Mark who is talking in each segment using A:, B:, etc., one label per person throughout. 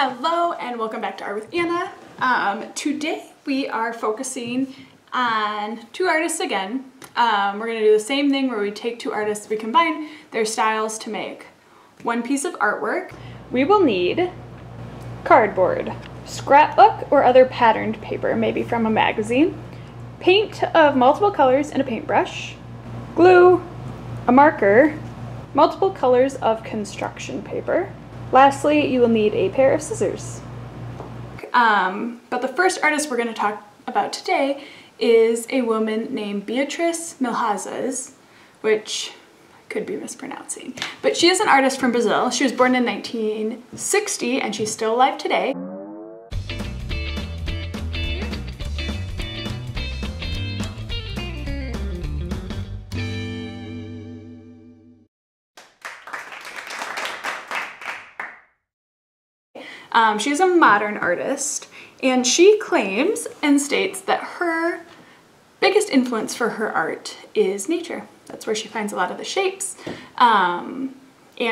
A: Hello and welcome back to Art with Anna. Today we are focusing on two artists again. We're going to do the same thing where we take two artists, we combine their styles to make one piece of artwork. We will need cardboard, scrapbook or other patterned paper, maybe from a magazine, paint of multiple colors and a paintbrush, glue, a marker, multiple colors of construction paper. Lastly, you will need a pair of scissors. But the first artist we're going to talk about today is a woman named Beatriz Milhazes, which I could be mispronouncing. But she is an artist from Brazil. She was born in 1960 and she's still alive today. She's a modern artist, and she claims and states that her biggest influence for her art is nature. That's where she finds a lot of the shapes and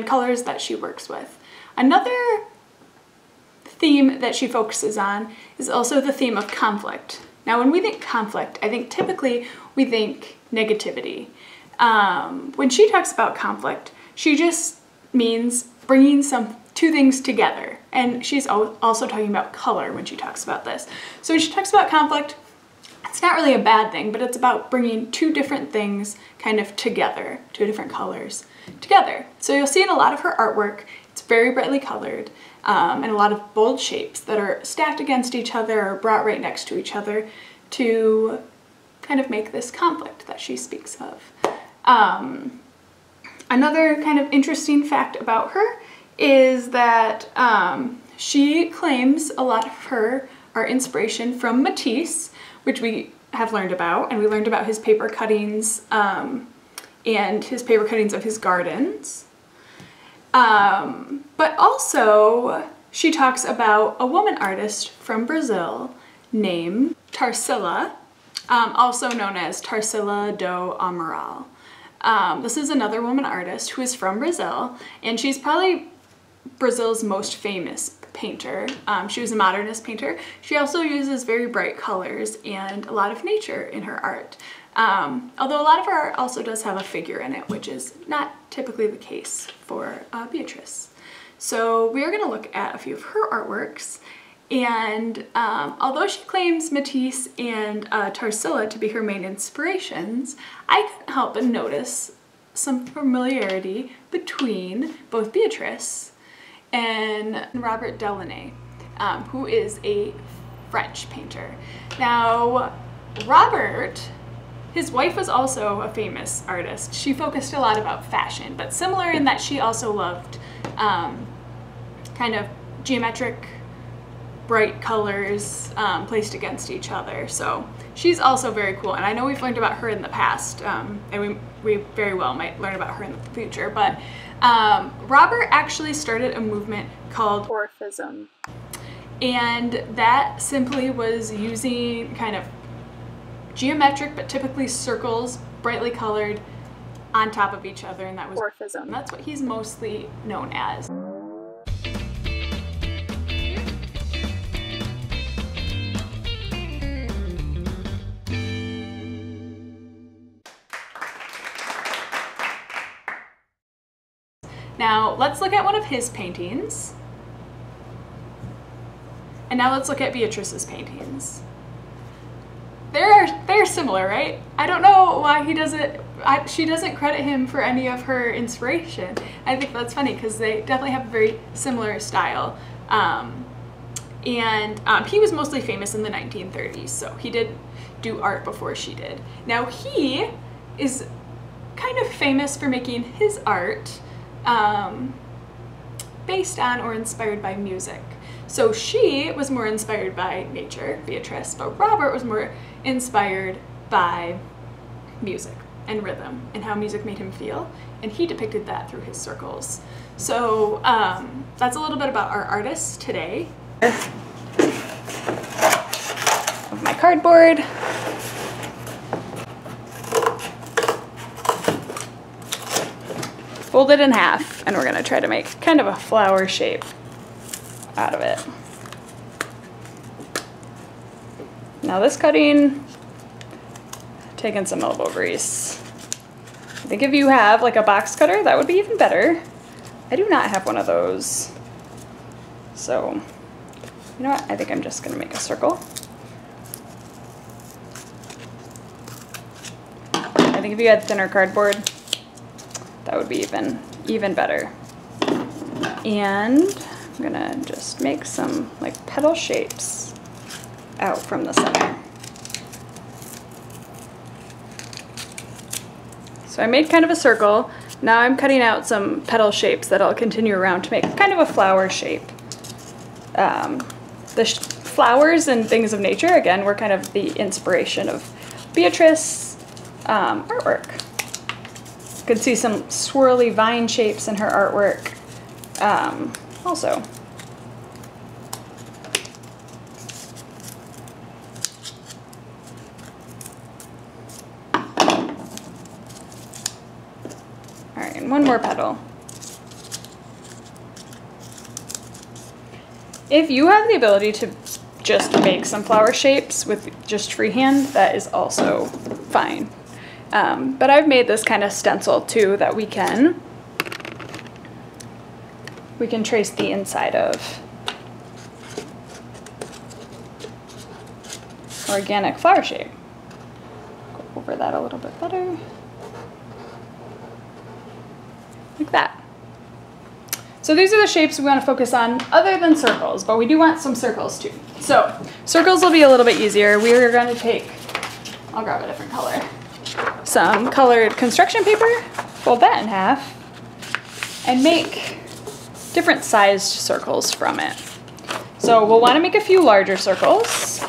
A: colors that she works with. Another theme that she focuses on is also the theme of conflict. Now, when we think conflict, I think typically we think negativity. When she talks about conflict, she just means bringing two things together. And she's also talking about color when she talks about this. So when she talks about conflict, it's not really a bad thing, but it's about bringing two different things kind of together, two different colors together. So you'll see in a lot of her artwork, it's very brightly colored and a lot of bold shapes that are stacked against each other or brought right next to each other to kind of make this conflict that she speaks of. Another kind of interesting fact about her is that she claims a lot of her art inspiration from Matisse, which we have learned about, and we learned about his paper cuttings and his paper cuttings of his gardens. But also she talks about a woman artist from Brazil named Tarsila, also known as Tarsila do Amaral. This is another woman artist who is from Brazil, and she's probably Brazil's most famous painter. She was a modernist painter. She also uses very bright colors and a lot of nature in her art. Although a lot of her art also does have a figure in it, which is not typically the case for Beatriz. So we are going to look at a few of her artworks, and although she claims Matisse and Tarsila to be her main inspirations, I couldn't help but notice some familiarity between both Beatriz and Robert Delaunay, who is a French painter. Now, Robert, his wife was also a famous artist. She focused a lot about fashion, but similar in that she also loved kind of geometric, bright colors placed against each other. So she's also very cool, and I know we've learned about her in the past, and we very well might learn about her in the future, but Robert actually started a movement called Orphism, and that simply was using kind of geometric but typically circles, brightly colored, on top of each other, and that was Orphism. That's what he's mostly known as. Now let's look at one of his paintings, and now let's look at Beatriz's paintings. They're similar, right? I don't know why she doesn't credit him for any of her inspiration. I think that's funny because they definitely have a very similar style. He was mostly famous in the 1930s, so he did do art before she did. Now he is kind of famous for making his art based on or inspired by music. So she was more inspired by nature, Beatriz, but Robert was more inspired by music and rhythm and how music made him feel, and he depicted that through his circles. So that's a little bit about our artists today. Of my cardboard. Fold it in half, and we're gonna try to make kind of a flower shape. out of it. Now this cutting, taking some elbow grease. I think if you have like a box cutter, that would be even better. I do not have one of those. So, you know what? I think I'm just gonna make a circle. I think if you had thinner cardboard, that would be even better. And I'm gonna just make some like petal shapes out from the center. So I made kind of a circle. Now I'm cutting out some petal shapes that I'll continue around to make kind of a flower shape. The flowers and things of nature, again, were kind of the inspiration of Beatriz artwork. You can see some swirly vine shapes in her artwork also. All right, and one more petal. If you have the ability to just make some flower shapes with just freehand, that is also fine. But I've made this kind of stencil too that we can trace the inside of. Organic flower shape. Go over that a little bit better. Like that. So these are the shapes we want to focus on other than circles, but we do want some circles too. So circles will be a little bit easier. We are going to take, I'll grab a different color, some colored construction paper, fold that in half, and make different sized circles from it. So we'll want to make a few larger circles.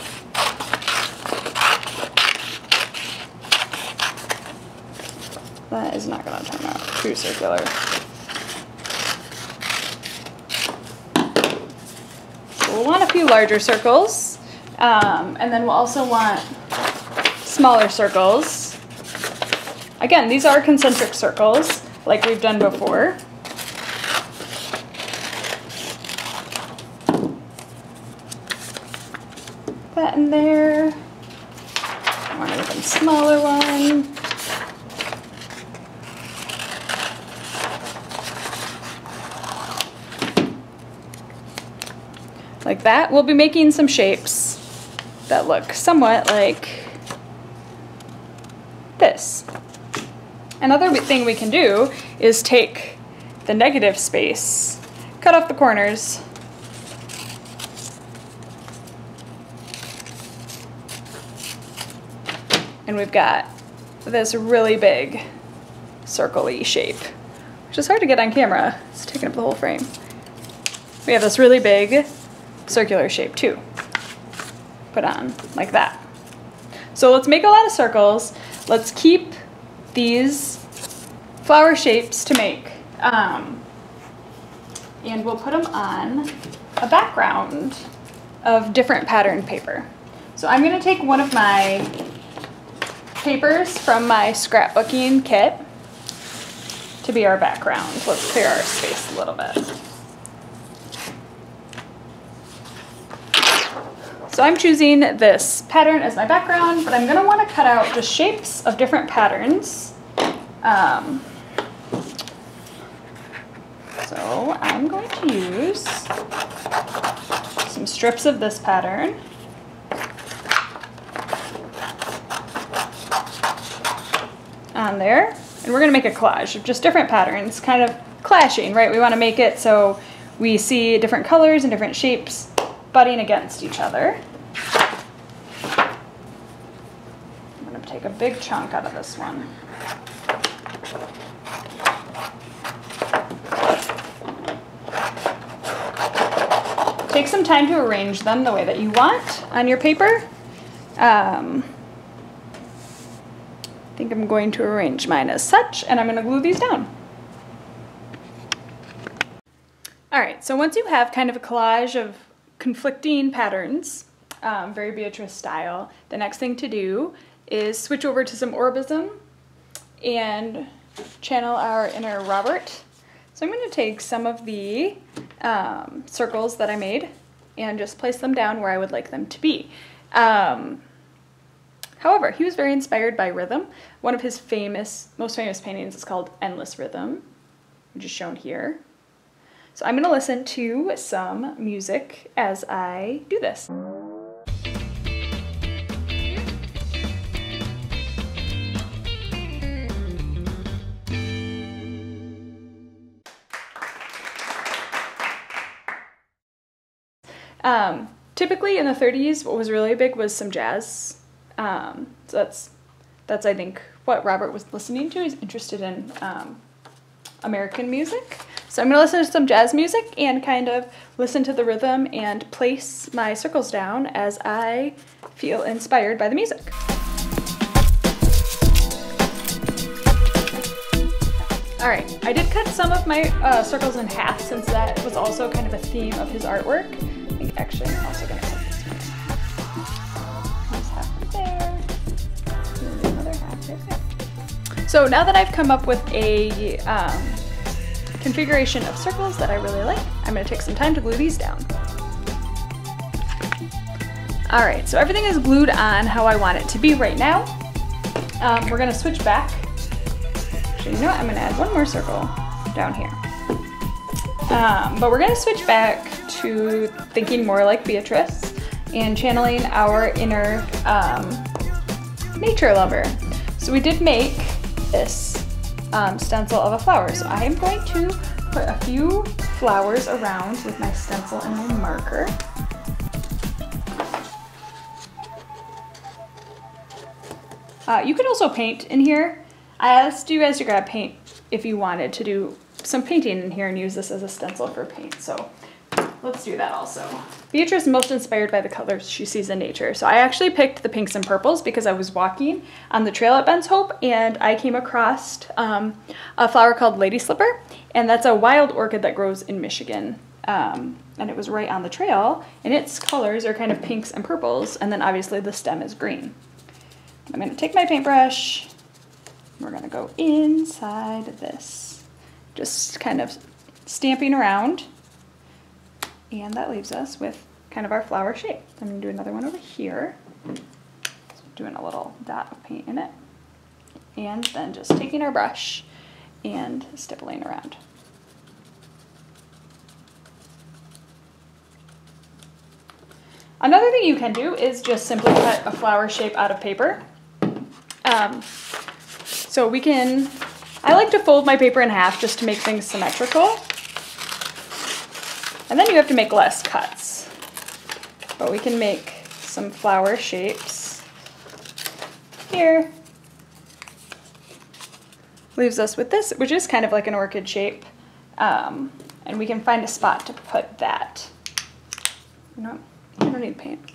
A: That is not going to turn out too circular. We'll want a few larger circles, and then we'll also want smaller circles. Again, these are concentric circles, like we've done before. That in there. I want an even smaller one. Like that. We'll be making some shapes that look somewhat like this. Another thing we can do is take the negative space, cut off the corners, and we've got this really big circle-y shape, which is hard to get on camera. It's taking up the whole frame. We have this really big circular shape too. Put on like that. So let's make a lot of circles. Let's keep these flower shapes to make. And we'll put them on a background of different pattern paper. So I'm gonna take one of my papers from my scrapbooking kit to be our background. Let's clear our space a little bit. So I'm choosing this pattern as my background, but I'm going to want to cut out just shapes of different patterns. So I'm going to use some strips of this pattern. On there, and we're going to make a collage of just different patterns, kind of clashing, right? We want to make it so we see different colors and different shapes butting against each other. I'm going to take a big chunk out of this one. Take some time to arrange them the way that you want on your paper. I think I'm going to arrange mine as such, and I'm going to glue these down. All right, so once you have kind of a collage of conflicting patterns, very Beatriz style, the next thing to do is switch over to some Orbism and channel our inner Robert. So I'm going to take some of the circles that I made and just place them down where I would like them to be. However, he was very inspired by rhythm. One of his most famous paintings is called Endless Rhythm, which is shown here. So I'm going to listen to some music as I do this. Typically in the 30s, what was really big was some jazz. So that's I think what Robert was listening to. He's interested in American music. So I'm gonna listen to some jazz music and kind of listen to the rhythm and place my circles down as I feel inspired by the music. All right, I did cut some of my circles in half since that was also kind of a theme of his artwork. I think actually I'm also gonna cut this one. There's half right there. And another half right there. So now that I've come up with a configuration of circles that I really like, I'm gonna take some time to glue these down. All right, so everything is glued on how I want it to be right now. We're gonna switch back. Actually, you know what? I'm gonna add one more circle down here. But we're gonna switch back to thinking more like Beatrice and channeling our inner nature lover. So we did make this stencil of a flower. So I am going to put a few flowers around with my stencil and my marker. You could also paint in here. I asked you guys to grab paint if you wanted to do some painting in here and use this as a stencil for paint. So let's do that also. Beatrice is most inspired by the colors she sees in nature. So I actually picked the pinks and purples because I was walking on the trail at Ben's Hope and I came across a flower called Lady Slipper, and that's a wild orchid that grows in Michigan. And it was right on the trail, and its colors are kind of pinks and purples, and then obviously the stem is green. I'm gonna take my paintbrush, we're gonna go inside this, just kind of stamping around, and that leaves us with kind of our flower shape. I'm gonna do another one over here, so doing a little dot of paint in it, and then just taking our brush and stippling around. Another thing you can do is just simply cut a flower shape out of paper. So we can, I like to fold my paper in half just to make things symmetrical. And then you have to make less cuts. But we can make some flower shapes here. Leaves us with this, which is kind of like an orchid shape. And we can find a spot to put that. You know, I don't need paint.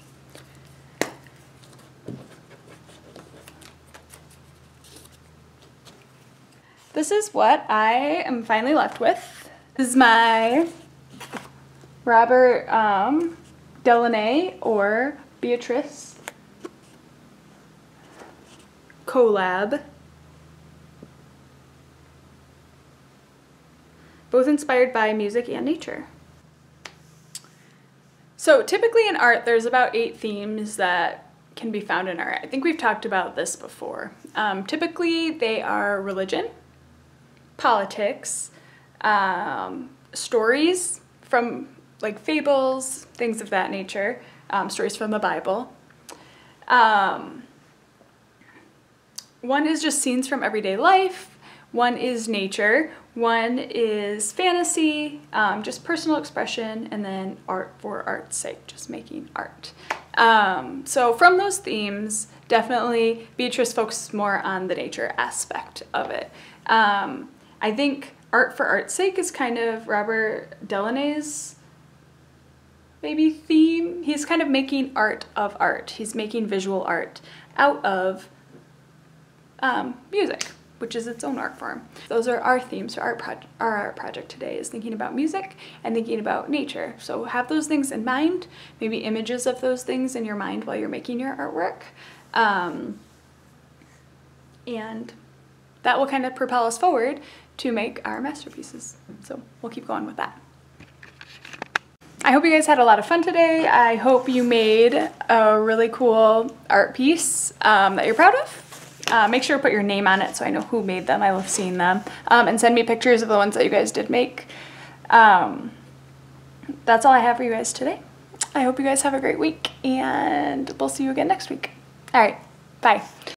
A: This is what I am finally left with. This is my Robert Delaunay or Beatrice collab. Both inspired by music and nature. So typically in art, there's about 8 themes that can be found in art. I think we've talked about this before. Typically they are religion, politics, stories from like fables, things of that nature, stories from the Bible. One is just scenes from everyday life, one is nature, one is fantasy, just personal expression, and then art for art's sake, just making art. So from those themes, definitely Beatrice focused more on the nature aspect of it. I think art for art's sake is kind of Robert Delanay's maybe theme. He's kind of making art of art. He's making visual art out of music, which is its own art form. Those are our themes for our art project today, is thinking about music and thinking about nature. So have those things in mind, maybe images of those things in your mind while you're making your artwork. And that will kind of propel us forward to make our masterpieces. So we'll keep going with that. I hope you guys had a lot of fun today. I hope you made a really cool art piece that you're proud of. Make sure to put your name on it so I know who made them. I love seeing them. And send me pictures of the ones that you guys did make. That's all I have for you guys today. I hope you guys have a great week, and we'll see you again next week. All right, bye.